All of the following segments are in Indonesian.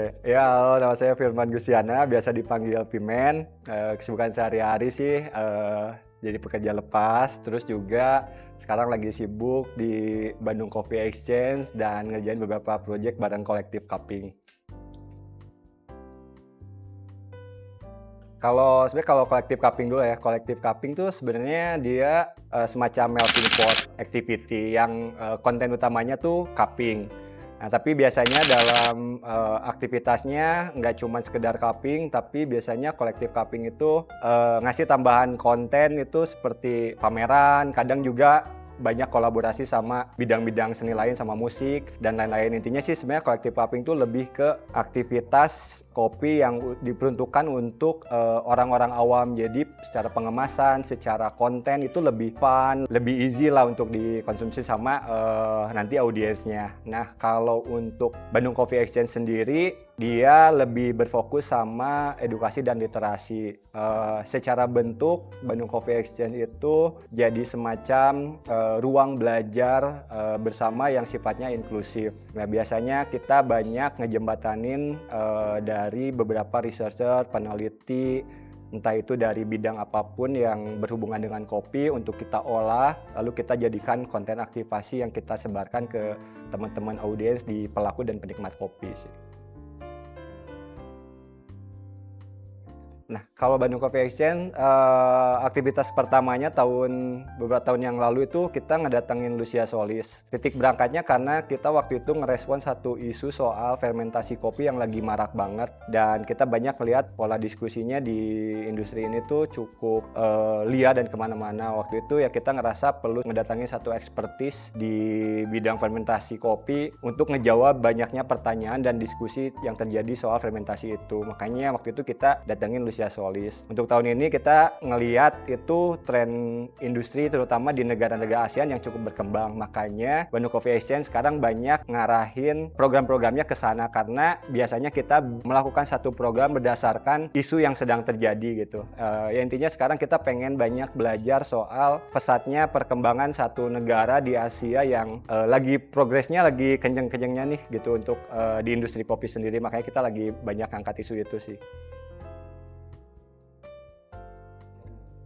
Ya, halo, nama saya Firman Gustiana, biasa dipanggil Pimen. Kesibukan sehari-hari sih jadi pekerja lepas, terus juga sekarang lagi sibuk di Bandung Coffee Exchange dan ngerjain beberapa project bareng kolektif cupping. Kalau kolektif cupping dulu ya, kolektif cupping tuh sebenarnya dia semacam melting pot activity yang konten utamanya tuh cupping. Nah, tapi biasanya dalam aktivitasnya nggak cuma sekedar cupping, tapi biasanya kolektif cupping itu ngasih tambahan konten itu seperti pameran, kadang juga banyak kolaborasi sama bidang-bidang seni lain sama musik dan lain-lain. Intinya sih sebenarnya kolektif cupping itu lebih ke aktivitas kopi yang diperuntukkan untuk orang-orang awam. Jadi secara pengemasan, secara konten itu lebih fun, lebih easy lah untuk dikonsumsi sama nanti audiensnya. Nah, kalau untuk Bandung Coffee Exchange sendiri, dia lebih berfokus sama edukasi dan literasi. Secara bentuk, Bandung Coffee Exchange itu jadi semacam ruang belajar bersama yang sifatnya inklusif. Nah, biasanya kita banyak ngejembatanin dari beberapa researcher, peneliti, entah itu dari bidang apapun yang berhubungan dengan kopi untuk kita olah, lalu kita jadikan konten aktivasi yang kita sebarkan ke teman-teman audiens di pelaku dan penikmat kopi sih. Nah, kalau Bandung Coffee Exchange, aktivitas pertamanya beberapa tahun yang lalu itu kita ngedatengin Lucia Solis. Titik berangkatnya karena kita waktu itu ngerespon satu isu soal fermentasi kopi yang lagi marak banget. Dan kita banyak lihat pola diskusinya di industri ini tuh cukup liar dan kemana-mana. Waktu itu ya kita ngerasa perlu ngedatengin satu expertise di bidang fermentasi kopi untuk ngejawab banyaknya pertanyaan dan diskusi yang terjadi soal fermentasi itu. Makanya waktu itu kita datengin Lucia Solis. Untuk tahun ini kita ngelihat itu tren industri terutama di negara-negara ASEAN yang cukup berkembang. Makanya Bandung Coffee Exchange sekarang banyak ngarahin program-programnya ke sana karena biasanya kita melakukan satu program berdasarkan isu yang sedang terjadi gitu. Ya intinya sekarang kita pengen banyak belajar soal pesatnya perkembangan satu negara di Asia yang lagi progresnya lagi kenceng-kencengnya nih gitu untuk di industri kopi sendiri. Makanya kita lagi banyak angkat isu itu sih.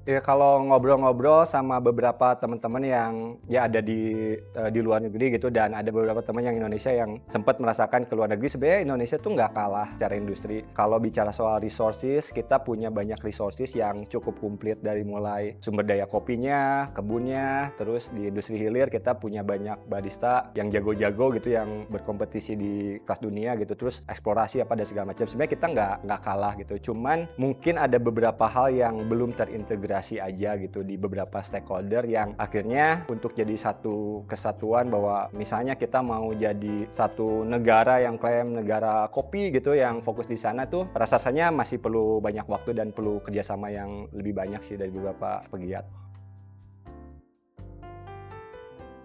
Ya kalau ngobrol-ngobrol sama beberapa teman-teman yang ya ada di luar negeri gitu dan ada beberapa teman yang Indonesia yang sempat merasakan ke luar negeri, sebenarnya Indonesia tuh nggak kalah secara industri. Kalau bicara soal resources, kita punya banyak resources yang cukup komplit dari mulai sumber daya kopinya, kebunnya, terus di industri hilir kita punya banyak barista yang jago-jago gitu yang berkompetisi di kelas dunia gitu, terus eksplorasi apa dan segala macam. Sebenarnya kita nggak kalah gitu, cuman mungkin ada beberapa hal yang belum terintegrasi aja gitu di beberapa stakeholder yang akhirnya untuk jadi satu kesatuan bahwa misalnya kita mau jadi satu negara yang klaim negara kopi gitu yang fokus di sana tuh rasanya masih perlu banyak waktu dan perlu kerjasama yang lebih banyak sih dari beberapa pegiat.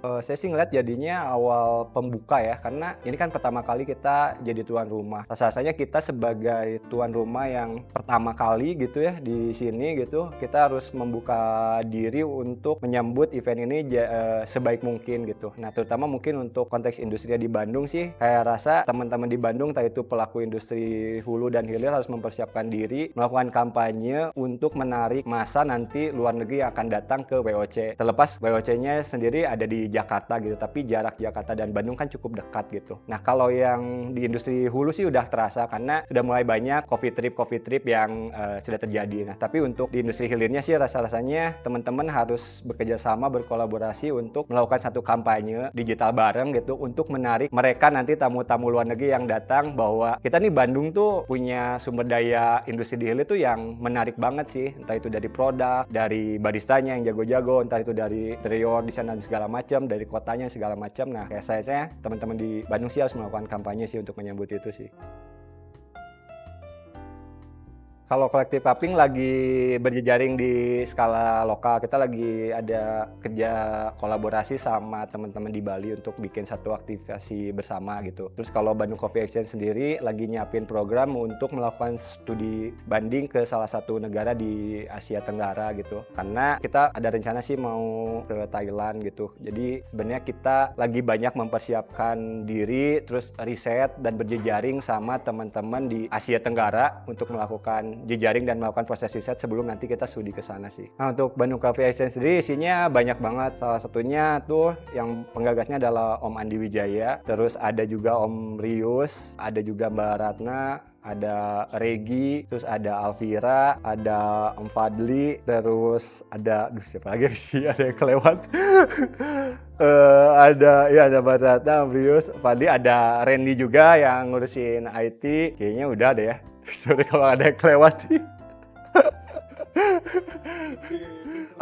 Saya sih ngeliat jadinya awal pembuka ya, karena ini kan pertama kali kita jadi tuan rumah. Rasanya kita sebagai tuan rumah yang pertama kali gitu ya di sini gitu, kita harus membuka diri untuk menyambut event ini sebaik mungkin gitu. Nah, terutama mungkin untuk konteks industri di Bandung sih, kayak rasa teman-teman di Bandung, entah itu pelaku industri hulu dan hilir harus mempersiapkan diri, melakukan kampanye untuk menarik masa nanti luar negeri yang akan datang ke WOC. Terlepas WOC-nya sendiri ada di Jakarta gitu, tapi jarak Jakarta dan Bandung kan cukup dekat gitu. Nah, kalau yang di industri hulu sih udah terasa karena sudah mulai banyak coffee trip yang sudah terjadi. Nah, tapi untuk di industri hilirnya sih rasanya teman-teman harus bekerja sama, berkolaborasi untuk melakukan satu kampanye digital bareng gitu untuk menarik mereka nanti tamu-tamu luar negeri yang datang bahwa kita nih Bandung tuh punya sumber daya industri di hilir tuh yang menarik banget sih. Entah itu dari produk, dari baristanya yang jago-jago, entah itu dari interior, desain dan segala macam, dari kotanya segala macam. Nah, kayak saya teman-teman di Bandung sih harus melakukan kampanye sih untuk menyambut itu sih. Kalau Collective Cupping lagi berjejaring di skala lokal, kita lagi ada kerja kolaborasi sama teman-teman di Bali untuk bikin satu aktivasi bersama gitu. Terus kalau Bandung Coffee Exchange sendiri lagi nyiapin program untuk melakukan studi banding ke salah satu negara di Asia Tenggara gitu. Karena kita ada rencana sih mau ke Thailand gitu. Jadi sebenarnya kita lagi banyak mempersiapkan diri, terus riset dan berjejaring sama teman-teman di Asia Tenggara untuk melakukan jejaring dan melakukan proses riset sebelum nanti kita studi ke sana sih. Nah, untuk Bandung Coffee Exchange sendiri isinya banyak banget. Salah satunya tuh yang penggagasnya adalah Om Andi Wijaya, terus ada juga Om Rius, ada juga Mbak Ratna, ada Regi, terus ada Alvira, ada Om Fadli, terus ada siapa lagi sih, ada yang kelewat. Ada Mbak Ratna, Om Rius, Fadli, ada Randy juga yang ngurusin IT. Kayaknya udah deh ya. Sorry kalau ada yang kelewat.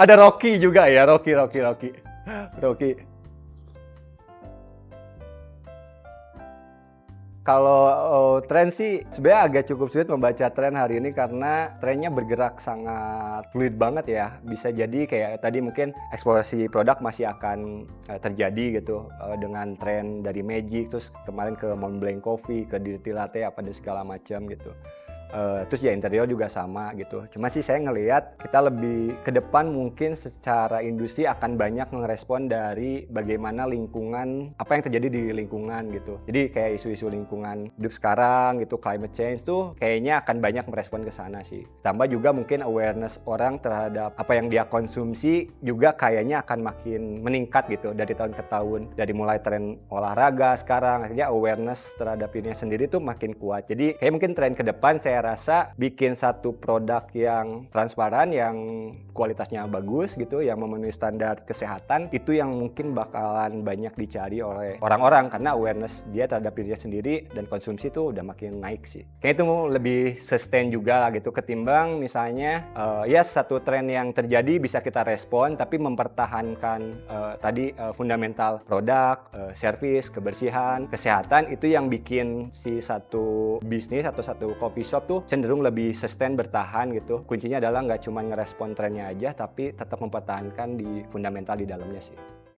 Ada Rocky juga ya, Rocky. Kalau tren sih sebenarnya agak cukup sulit membaca tren hari ini karena trennya bergerak sangat fluid banget ya. Bisa jadi kayak tadi mungkin eksplorasi produk masih akan terjadi gitu dengan tren dari Magic, terus kemarin ke Montblanc Coffee, ke Dirty Latte, apa dan segala macam gitu. Terus ya interior juga sama gitu. Cuma sih saya ngelihat kita lebih ke depan mungkin secara industri akan banyak ngerespon dari bagaimana lingkungan, apa yang terjadi di lingkungan gitu. Jadi kayak isu-isu lingkungan hidup sekarang gitu, climate change tuh kayaknya akan banyak merespon ke sana sih. Tambah juga mungkin awareness orang terhadap apa yang dia konsumsi juga kayaknya akan makin meningkat gitu dari tahun ke tahun. Dari mulai tren olahraga sekarang, akhirnya awareness terhadap dirinya sendiri tuh makin kuat. Jadi kayak mungkin tren ke depan saya rasa bikin satu produk yang transparan, yang kualitasnya bagus gitu, yang memenuhi standar kesehatan, itu yang mungkin bakalan banyak dicari oleh orang-orang karena awareness dia terhadap dirinya sendiri dan konsumsi tuh udah makin naik sih. Kayak itu lebih sustain juga lah gitu ketimbang misalnya ya satu tren yang terjadi bisa kita respon tapi mempertahankan fundamental produk, service, kebersihan, kesehatan, itu yang bikin si satu bisnis atau satu coffee shop tuh cenderung lebih sustain, bertahan gitu. Kuncinya adalah nggak cuma ngerespon trennya aja, tapi tetap mempertahankan di fundamental di dalamnya sih.